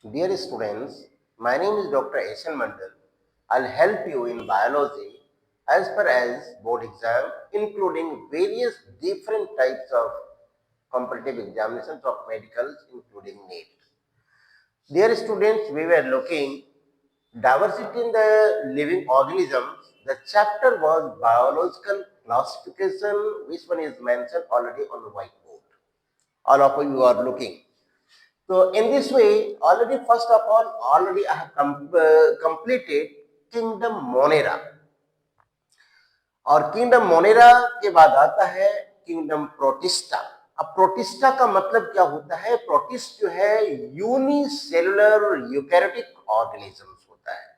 Dear students, my name is Dr. Asan Mandal. I'll help you in biology as per as board exam, including various different types of competitive examinations of medicals, including NEET. Dear students, we were looking diversity in the living organisms. The chapter was biological classification. Which one is mentioned already on the whiteboard? All of you are looking. So in this way, already first of all, already I have completed Kingdom Monera. और kingdom Monera के बाद आता है kingdom protista. अब protista का मतलब क्या होता है? प्रोटिस्ट जो है यूनिसेलुलर यूकैरियोटिक ऑर्गेनिजम्स होता है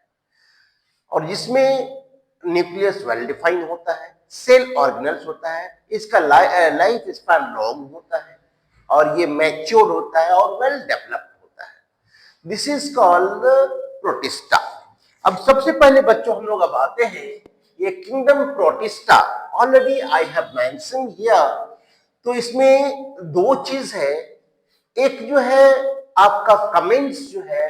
और जिसमें न्यूक्लियस वेल डिफाइन होता है, सेल ऑर्गेनल्स होता है, इसका लाइफ स्पैन लॉन्ग होता है और ये मैच्योर होता है और वेल डेवलप्ड होता है। This is called protista. अब सबसे पहले बच्चों हम लोग अब आते हैं ये kingdom protista. Already I have mention here. तो इसमें दो चीज है, एक जो है आपका कमेंट्स जो है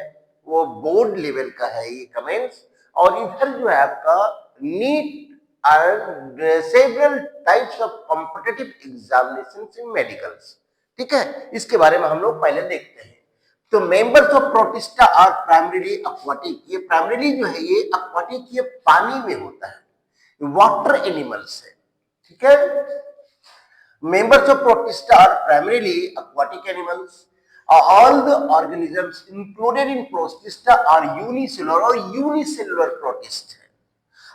वो बोर्ड लेवल का है ये कमेंट्स, और इधर जो है आपका NEET and several types of competitive examinations in medicals। ठीक है, इसके बारे में हम लोग पहले देखते हैं। तो members of Protista are primarily aquatic. ये प्राइमरीली जो है ये एक्वाटिक, ये पानी में होता है, वाटर एनिमल्स है। ठीक है, members of protista are primarily aquatic animals। All the organisms included in protista are unicellular or unicellular protists।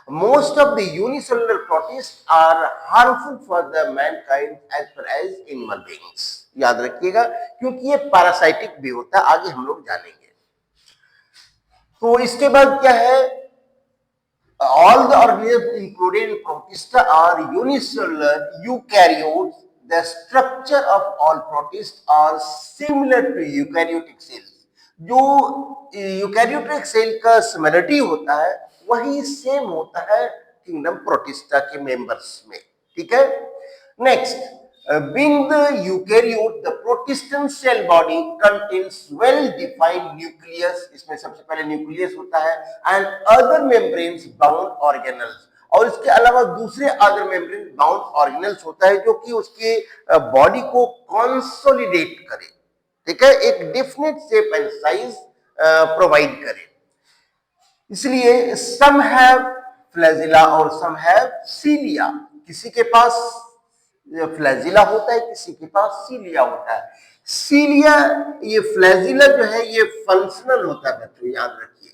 Most of the unicellular protists are harmful for the mankind as far as animal beings। याद रखिएगा क्योंकि ये parasitic भी होता है, आगे हम लोग जानेंगे। तो इसके बाद क्या है? All the organisms included in protista are unicellular eukaryotes। The structure of all protists are similar to eukaryotic cells। जो यूकैरियोटिक सेल का सिमिलरिटी होता है वही सेम होता है किंगडम प्रोटिस्टा के मेंबर्स में। ठीक है, next, being the eukaryote, the protestant cell body contains well defined nucleus। इसमें सबसे पहले न्यूक्लियस होता है and other membranes bound organelles। और इसके अलावा दूसरे अदर मेम्ब्रेन बाउंड ऑर्गेनल्स होता है जो कि उसके बॉडी को कंसोलिडेट करे। ठीक है, एक definite shape and size provide करे। इसलिए सम हैव फ्लैजिला और सम हैव सीलिया। किसी के पास फ्लैजिला होता है, किसी के पास सीलिया होता है। सीलिया, ये फ्लैजिला जो है ये फंक्शनल होता है बच्चों, याद रखिए,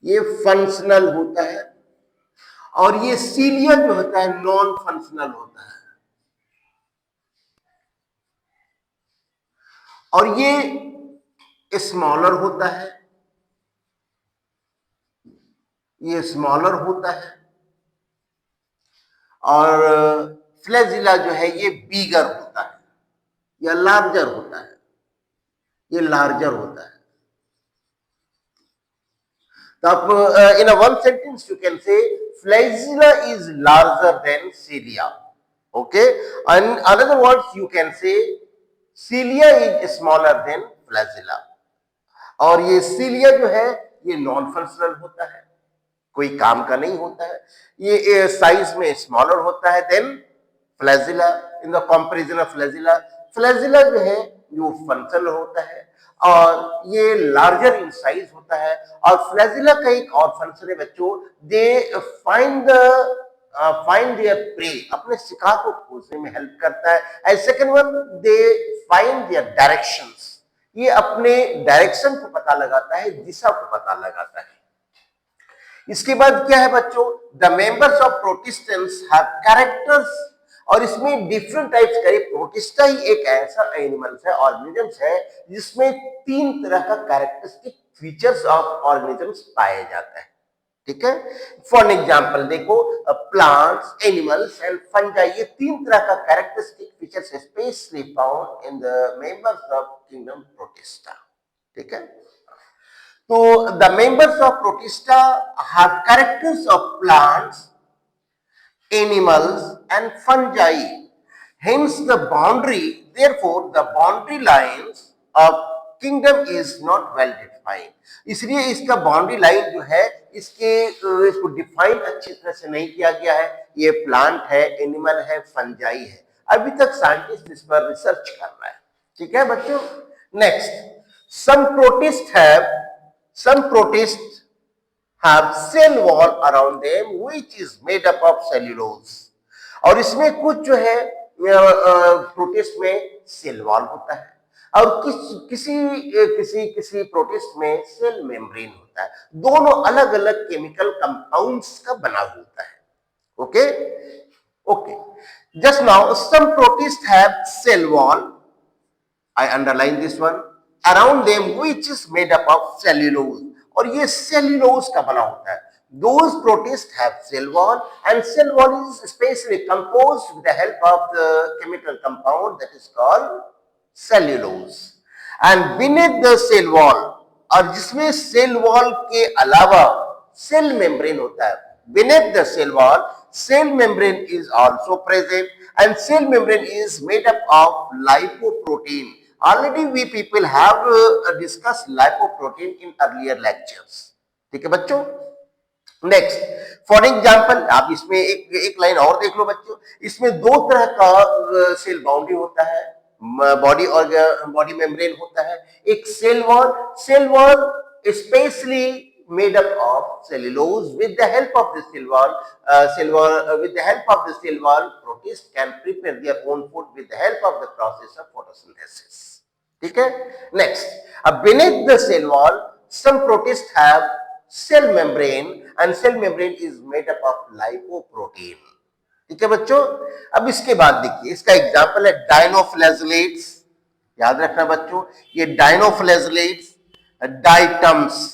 ये फंक्शनल होता है और ये सीलिया जो होता है नॉन फंक्शनल होता है। और ये स्मॉलर होता है, ये स्मॉलर होता है और फ्लैजिला जो है ये बिगर होता है या लार्जर होता है, ये लार्जर होता है। तो आप in one sentence you can say flagella is larger than cilia। okay, in other words you can say cilia is smaller than flagella। और ये cilia जो है ये नॉन फंक्शनल होता है, कोई काम का नहीं होता है, ये साइज में स्मॉलर होता है than flagella. In the comparison of flagella, flagella जो है वो फंक्शनल होता है और ये लार्जर इन साइज होता है। और फ्लैजिला का एक और फंक्शन है बच्चों, दे फाइंड देयर प्रे, अपने शिकार को खोजने में हेल्प करता है। And second one, they find their directions, ये अपने डायरेक्शन को पता लगाता है, दिशा को पता लगाता है। इसके बाद क्या है बच्चों? The members of प्रोटिस्टेंस have characters. और इसमें डिफरेंट टाइप्स का, प्रोटिस्टा ही एक ऐसा एनिमल्स है, ऑर्गेनिजम्स है जिसमें तीन तरह का कैरेक्टरिस्टिक फीचर्स ऑफ ऑर्गेनिजम्स पाए जाते हैं। ठीक है, फॉर एग्जांपल देखो, प्लांट्स, एनिमल्स एंड फंजाई, ये तीन तरह का characteristic features specially found in the members of kingdom protista. ठीक है, तो the members of protista have characters of plants, animals and fungi। Hence the boundary, therefore the boundary lines of kingdom is not well defined, इसलिए इसका boundary line जो है इसको define अच्छी तरह से नहीं किया गया है। ये प्लांट है, एनिमल है, फंजाई है। अभी तक साइंटिस्ट इस पर रिसर्च कर रहा है। ठीक है बच्चों। Next, some protists have cell wall around them which is made up of cellulose। और इसमें कुछ जो है प्रोटिस्ट में सेल वॉल होता है और किसी प्रोटिस्ट में सेल मेम्ब्रेन होता है। दोनों अलग अलग केमिकल कंपाउंड्स का बना होता है। Okay okay, just now some protist have cell wall, I underline this one, around them which is made up of cellulose, और ये सेल्यूलोज का बना होता है। Those protists have cell wall, and cell wall is specially composed with the help of the chemical compound that is called cellulose। And beneath the cell wall, और जिसमें cell wall के अलावा सेल मेम्ब्रेन होता है, beneath the cell wall cell membrane is also present, and cell membrane is made up of lipoprotein। Already we people have discussed lipoprotein in earlier lectures। ठीक है बच्चों। Next, for example, आप इसमें एक line और देख लो बच्चों। इसमें दो तरह का सेल बाउंड्री होता है, बॉडी और बॉडी मेम्ब्रेन होता है। एक cell wall specially made up of cellulose। With the help of the cell wall, protists can prepare their own food with the help of the process of photosynthesis। ठीक है। Next, अब beneath the cell wall some protists have cell membrane, and cell membrane is made up of lipoprotein। ठीक है बच्चों। अब इसके बाद देखिए, इसका एग्जाम्पल है डायनोफ्लैजेलेट्स। याद रखना बच्चों, ये डायनोफ्लैजेलेट्स, डाइटम्स।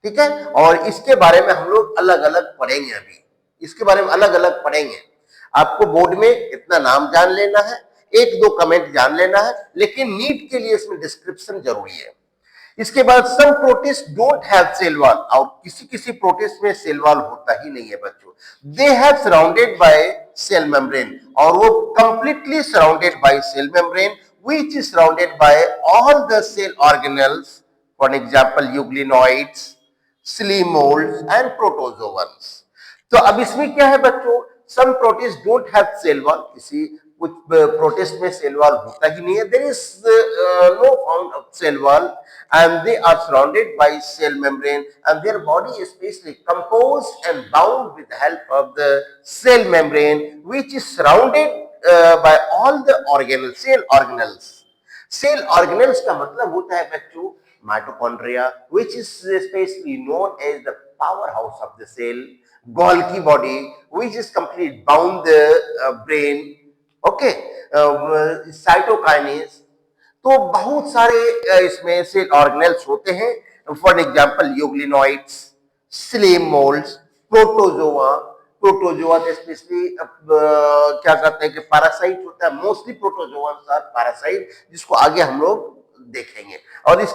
ठीक है, और इसके बारे में हम लोग अलग अलग पढ़ेंगे। अभी इसके बारे में अलग अलग पढ़ेंगे। आपको बोर्ड में इतना नाम जान लेना है, एक दो कमेंट जान लेना है, लेकिन नीट के लिए इसमें डिस्क्रिप्शन जरूरी है। इसके बाद some protist don't have cell wall, और किसी प्रोटिस्ट में सेल वॉल होता ही नहीं है बच्चों। They have surrounded by cell membrane, और वो completely surrounded by cell membrane which is surrounded by all the cell organelles, for example euglenoids, slime moulds and protozoans. तो अब इसमें क्या है बच्चों, some protist don't have cell wall, कुछ protist में सेल वॉल होता ही नहीं है। There is no found of cell wall, and they are surrounded by cell membrane, and their body is specially composed and bound with the help of the cell membrane which is surrounded by all the cell organelles। cell organelles का मतलब होता है बच्चों mitochondria, which is specially known as the powerhouse of the cell, Golgi body which is completely bound the brain, okay, cytokinase। तो बहुत सारे इसमें cell organelles होते हैं, for example euglenoids, slime moulds, protozoa तो स्पेशली क्या कहते हैं कि पैरासाइट होता है। मोस्टली प्रोटोजोआस आर पैरासाइट, जिसको आगे हम लोग देखेंगे। और इस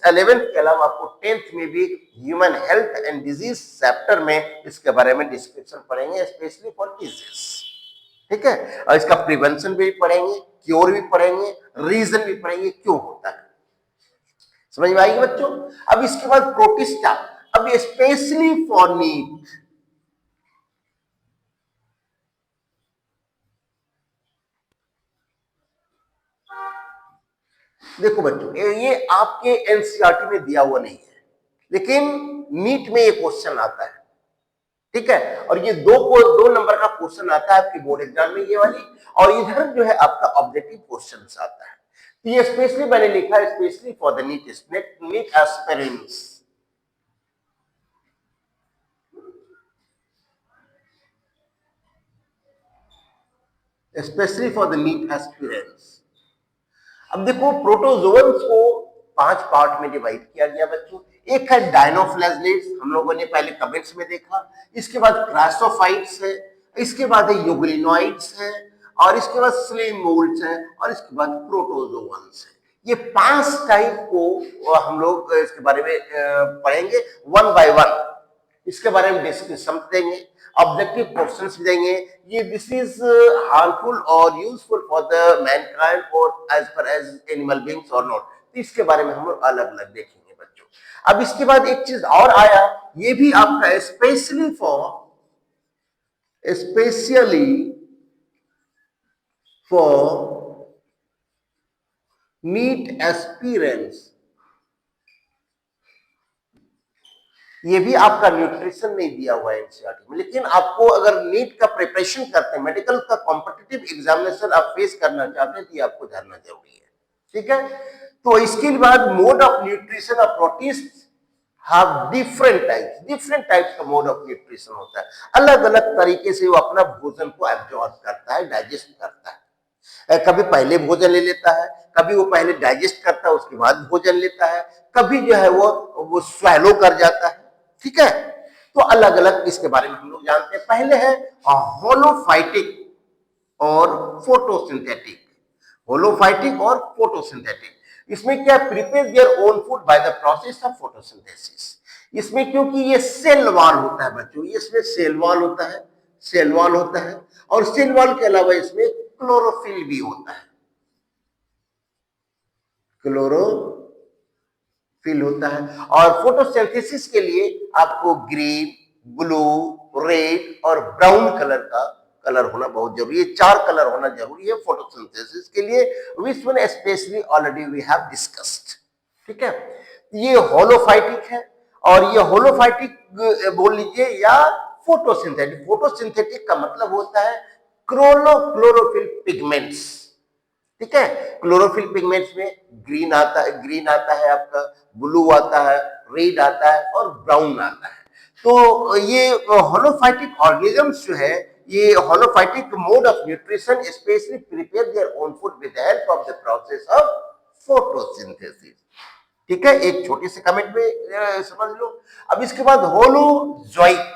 11th के अलावा आपको 10th में भी human health and disease chapter में इसके बारे में डिस्क्रिप्शन पढ़ेंगे, स्पेशली फॉर डिजीज। ठीक है, और इसका प्रिवेंशन भी पढ़ेंगे, क्योर भी पढ़ेंगे, रीजन भी पढ़ेंगे क्यों होता है। समझ में आएगी बच्चों। अब इसके बाद प्रोटिस्टा, अब स्पेशली फॉर नीट। देखो बच्चों, ये आपके एनसीईआरटी में दिया हुआ नहीं है, लेकिन नीट में ये क्वेश्चन आता है। ठीक है, और ये दो नंबर का क्वेश्चन आता है आपके बोर्ड एग्जाम में, ये वाली, और इधर जो है आपका ऑब्जेक्टिव क्वेश्चन आता है। तो ये स्पेशली मैंने लिखा है specially for the NEET aspirants. Specially for the NEET aspirants. अब देखो, प्रोटोजोअन्स को 5 पार्ट में डिवाइड किया गया बच्चों। एक है डायनोफ्लैजेलेट्स, हम लोगों ने पहले कमेंट्स में देखा। इसके बाद क्रासोफाइट्स है, इसके बाद है यूग्लिनोइड्स है, और इसके बाद स्लीम मोल्ड्स है, और इसके बाद प्रोटोजोअन्स है। ये 5 टाइप को हम लोग इसके बारे में पढ़ेंगे वन बाय वन। इसके बारे में डिस्कशन देंगे। ऑब्जेक्टिव क्वेश्चंस भी देंगे, ये दिस इज हार्मफुल और यूजफुल फॉर द मैनकाइंड और as per as animal beings और नॉट, तो इसके बारे में हम अलग अलग देखेंगे बच्चों। अब इसके बाद एक चीज और आया, ये भी आपका स्पेशली फॉर नीट एस्पिरेंट्स, ये भी आपका न्यूट्रिशन नहीं दिया हुआ है एनसीईआरटी में, लेकिन आपको अगर नीट का प्रिपरेशन करते हैं, मेडिकल का कॉम्पिटिटिव एग्जामिनेशन आप फेस करना चाहते हैं, तो ये आपको जानना जरूरी है, ठीक है। तो इसके बाद mode of nutrition of protist have different types का मोड ऑफ न्यूट्रिशन होता है, अलग अलग तरीके से वो अपना भोजन को एब्जॉर्ब करता है, डाइजेस्ट करता है। कभी पहले भोजन ले लेता है, कभी वो पहले डाइजेस्ट करता है उसके बाद भोजन लेता है, कभी जो है वो स्वैलो कर जाता है, ठीक है। तो अलग अलग इसके बारे में हम लोग जानते हैं। पहले है होलोफाइटिक और फोटोसिंथेटिक। होलोफाइटिक और फोटोसिंथेटिक, इसमें क्या, prepare their own food by the process of photosynthesis. इसमें क्योंकि ये सेल वॉल होता है बच्चों, इसमें सेल वॉल होता है, सेल वॉल होता है, और सेल वॉल के अलावा इसमें क्लोरोफिल भी होता है, क्लोरोफिल होता है। और फोटोसिंथेसिस के लिए आपको ग्रीन, ब्लू, रेड और ब्राउन कलर होना बहुत जरूरी है, 4 कलर होना जरूरी है फोटोसिंथेसिस के लिए, which one specially already we have discussed, ठीक है। ये होलोफाइटिक है, और ये होलोफाइटिक बोल लीजिए या फोटोसिंथेटिक। फोटोसिंथेटिक का मतलब होता है क्लोरोफिल पिगमेंट्स, ठीक है। क्लोरोफिल पिगमेंट्स में ग्रीन आता है आपका, ब्लू आता है, रेड आता है और ब्राउन आता है। तो ये होलोफाइटिक ऑर्गेनिजम्स जो है, ये holophytic mode of nutrition specially prepare their own food with the help of the process of photosynthesis, ठीक है। एक छोटे से कमेंट में समझ लो। अब इसके बाद holozoic,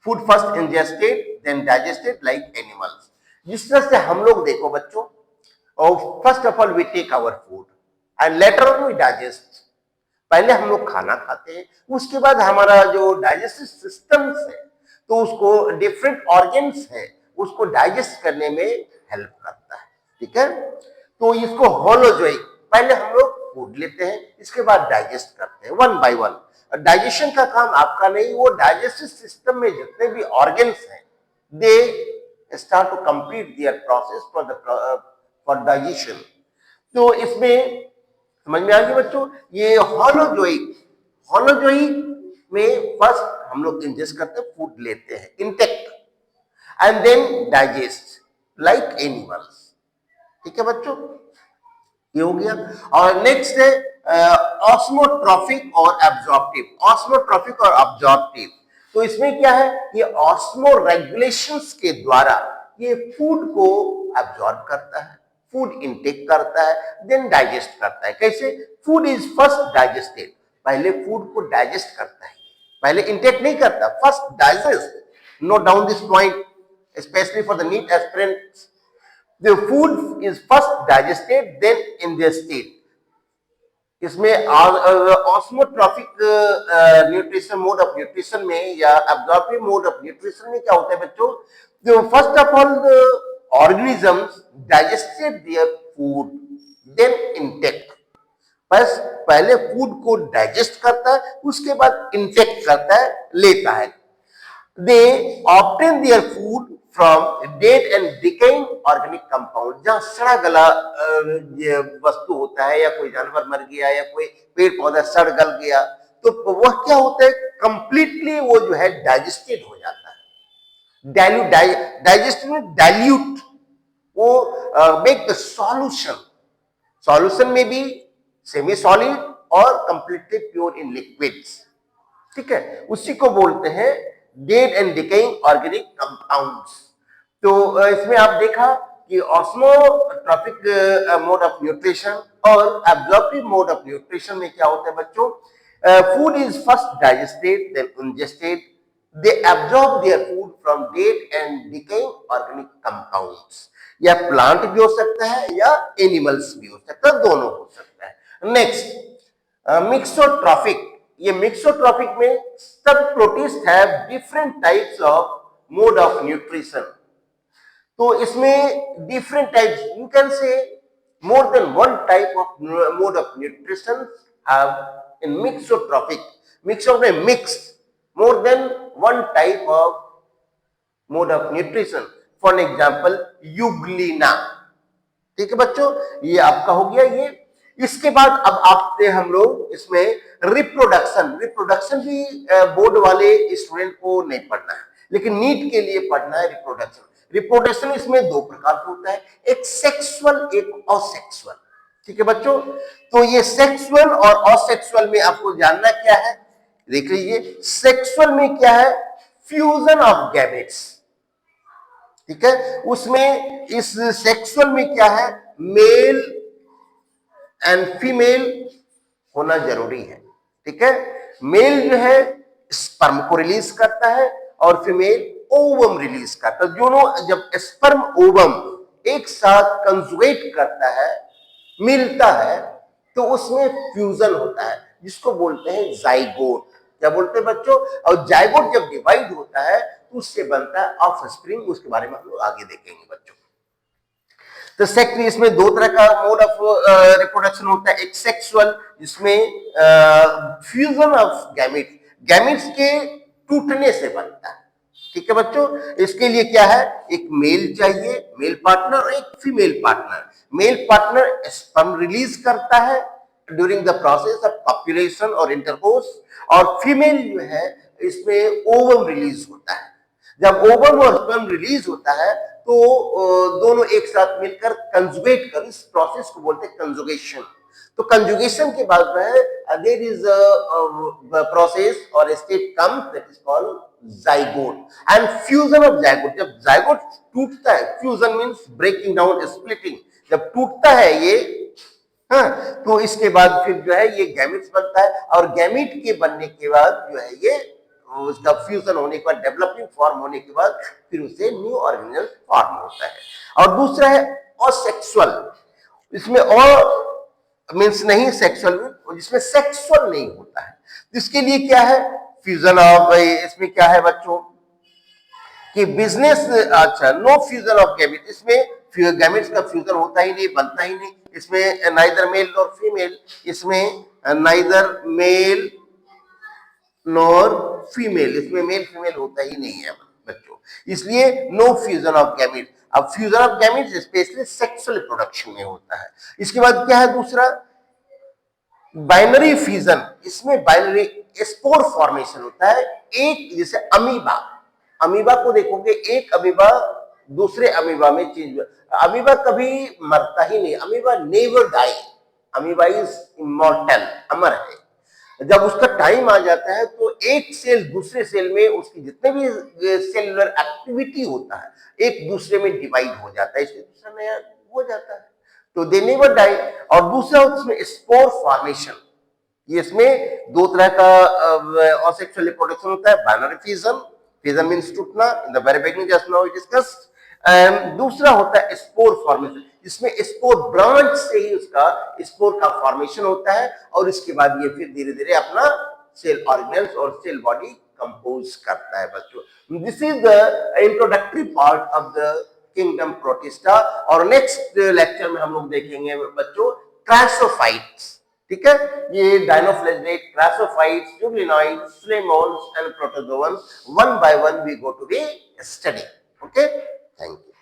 food first ingested then digested like animals. जिस तरह से हम लोग देखो बच्चों, first of all we take our food and later on we digest. पहले हम लोग खाना खाते हैं, उसके बाद हमारा जो डाइजेस्टिव सिस्टम्स है, तो उसको डिफरेंट ऑर्गन्स है, उसको डाइजेस्ट करने में हेल्प करता है, ठीक है। तो इसको होलोजोइक, पहले हम लोग फूड लेते हैं, इसके बाद डाइजेस्ट करते हैं वन बाय वन। डाइजेशन का काम आपका नहीं, वो डाइजेस्टिव सिस्टम में जितने भी ऑर्गन्स हैं, they start to complete their process for digestion. तो इसमें समझ में आ गया बच्चों, ये होलोजोइक में फर्स्ट हम लोग इंजेस्ट करते हैं, फूड लेते हैं intact, and then digest like animals, ठीक है बच्चों, ये हो गया। और नेक्स्ट है ऑस्मोट्रॉफिक और एब्जॉर्प्टिव। ऑस्मोट्रॉफिक और एब्जॉर्प्टिव, तो इसमें क्या है, ये ऑस्मो रेगुलेशंस के द्वारा ये फूड को एब्जॉर्ब करता है, फूड इनटेक करता है, देन डाइजेस्ट करता है। कैसे, फूड इज फर्स्ट डाइजेस्टेड, पहले फूड को डाइजेस्ट करता है, पहले इनटेक नहीं करता, first digest. Note down this point specially for the NEET aspirants. The food is first digested, then ingested. इसमें osmotrophic nutrition mode of nutrition में या एब्जॉर्प्टिव मोड ऑफ न्यूट्रिशन में क्या होता है बच्चों, जो first of all organisms digested their food then intake. बस पहले फूड को डाइजेस्ट करता है, उसके बाद इंटेक करता है, लेता है। They obtain their food from dead and decaying organic compound. जहां सड़ा गला वस्तु होता है, या कोई जानवर मर गया, या कोई पेड़ पौधा सड़ गल गया, तो वह क्या होता है, कंप्लीटली वो जो है डाइजेस्टेड हो जाता है। डाइजेस्टेड डाइल्यूट, वो मेक द सॉल्यूशन में भी सेमी सॉलिड और कंप्लीटली प्योर इन लिक्विड्स, ठीक है। उसी को बोलते हैं dead and decaying organic compounds. तो इसमें आप देखा कि ऑस्मोट्रॉपिक मोड ऑफ न्यूट्रिशन और एब्जॉर्प्टिव मोड ऑफ न्यूट्रिशन में क्या होता है बच्चों, food is first digested then ingested, they absorb their food from dead and decaying organic compounds. या प्लांट भी हो सकता है या एनिमल्स भी हो सकता है, दोनों हो सकता है। नेक्स्ट मिक्सोट्रॉफिक, ये मिक्सोट्रॉपिक में सब protist have different types of mode of nutrition. तो इसमें different types, you can say more than one type of mode of nutrition have in mixotropic. Mixotropic mix more than one type of mode of nutrition. For an example, Euglena. ठीक है बच्चों, ये आपका हो गया ये। इसके बाद अब आपसे हम लोग इसमें रिप्रोडक्शन भी बोर्ड वाले स्टूडेंट को नहीं पढ़ना है, लेकिन नीट के लिए पढ़ना है रिप्रोडक्शन इसमें दो प्रकार का होता है, एक सेक्सुअल एक असेक्सुअल। ठीक है बच्चों, तो ये सेक्सुअल और असेक्सुअल में आपको जानना क्या है, देख लीजिए। सेक्सुअल में क्या है, फ्यूजन ऑफ गैमेट्स। ठीक है, उसमें इस सेक्सुअल में क्या है, मेल एंड फीमेल होना जरूरी है। ठीक है, मेल जो है स्पर्म को रिलीज करता है और फीमेल ओवम रिलीज करता है। दोनों जब स्पर्म ओवम एक साथ कंजुगेट करता है, मिलता है, तो उसमें फ्यूजन होता है, जिसको बोलते हैं जाइगोट। क्या बोलते हैं बच्चों? और जाइगोट जब डिवाइड होता है तो उससे बनता है ऑफस्प्रिंग। उसके बारे में हम लोग आगे देखेंगे बच्चों। तो सेक्स इसमें दो तरह का मोड ऑफ रिप्रोडक्शन होता है, एक सेक्सुअल जिसमें फ्यूजन ऑफ गैमेट्स के टूटने से बनता है। ठीक है बच्चों, इसके लिए क्या है, एक मेल चाहिए, मेल पार्टनर, और एक female partner. Male partner sperm release करता है during the process of population और इंटरकोर्स, और फीमेल जो है इसमें ओवम रिलीज होता है। जब ओवम और स्पर्म रिलीज होता है तो दोनों एक साथ मिलकर कंजुगेट कर, इस प्रोसेस को बोलते हैं कंजुगेशन। तो कंजुगेशन के बाद में देयर इज अ प्रोसेस और state comes that is called zygote and fusion of zygote. जब जाइगोट टूटता है, fusion means breaking down, splitting, जब टूटता है ये, हाँ, तो इसके बाद फिर जो है ये गैमेट्स बनता है, और गैमेट के बनने के बाद जो है ये उसका फ्यूजन होने के बाद, डेवलपिंग फॉर्म होने के बाद फिर उसे न्यू ऑर्गेनिज्म फॉर्म होता है। और दूसरा है असेक्सुअल, इसमें मीन्स नहीं सेक्सुअल में, जिसमें सेक्सुअल नहीं होता है। इसके लिए क्या है, फ्यूजन ऑफ, इसमें क्या है बच्चों कि बिजनेस, अच्छा, नो फ्यूजन ऑफ गैमेट, इसमें गैमेट्स का फ्यूजन होता ही नहीं, बनता ही नहीं। इसमें नाइदर मेल नॉर फीमेल, इसमें नाइदर मेल नॉर फीमेल, इसमें मेल फीमेल होता ही नहीं है बच्चों, इसलिए नो फ्यूजन ऑफ गैमेट। अब fusion of gamete specially sexual reproduction में होता है। इसके बाद क्या है दूसरा, बाइनरी फ्यूजन। इसमें बाइनरी स्पोर फॉर्मेशन होता है। एक जैसे अमीबा को देखोगे, एक अमीबा दूसरे अमीबा में चेंज हुआ। अमीबा कभी मरता ही नहीं, amoeba never die, amoeba is immortal, अमर है। जब उसका टाइम आ जाता है तो एक सेल दूसरे सेल में, उसकी जितने भी सेलुलर एक्टिविटी होता है, एक दूसरे में डिवाइड हो जाता है, इसलिए दूसरा नया हो जाता है, तो दे नेवर डाई। और दूसरा उसमें स्पोर फॉर्मेशन, ये इसमें दो तरह का असेक्सुअल रिप्रोडक्शन होता है, बाइनरी फ्यूजन मींस टूटना, in the very beginning just now we discussed, and दूसरा होता है स्पोर फॉर्मेशन, इसमें स्पोर ब्रांच से ही उसका स्पोर का फॉर्मेशन होता है, और इसके बाद ये फिर धीरे धीरे अपना सेल ऑर्गेनेल्स और सेल बॉडी कंपोज करता है बच्चों। This is the introductory part of the kingdom protista. और नेक्स्ट लेक्चर में हम लोग देखेंगे बच्चों क्रासोफाइट्स। ठीक है, ये डायनोफ्लेजेलेट, क्रासोफाइट्स, जुगलिनॉइड्स, फ्लेमोन्स and protozoans, one by one we go to be study. Okay, thank you.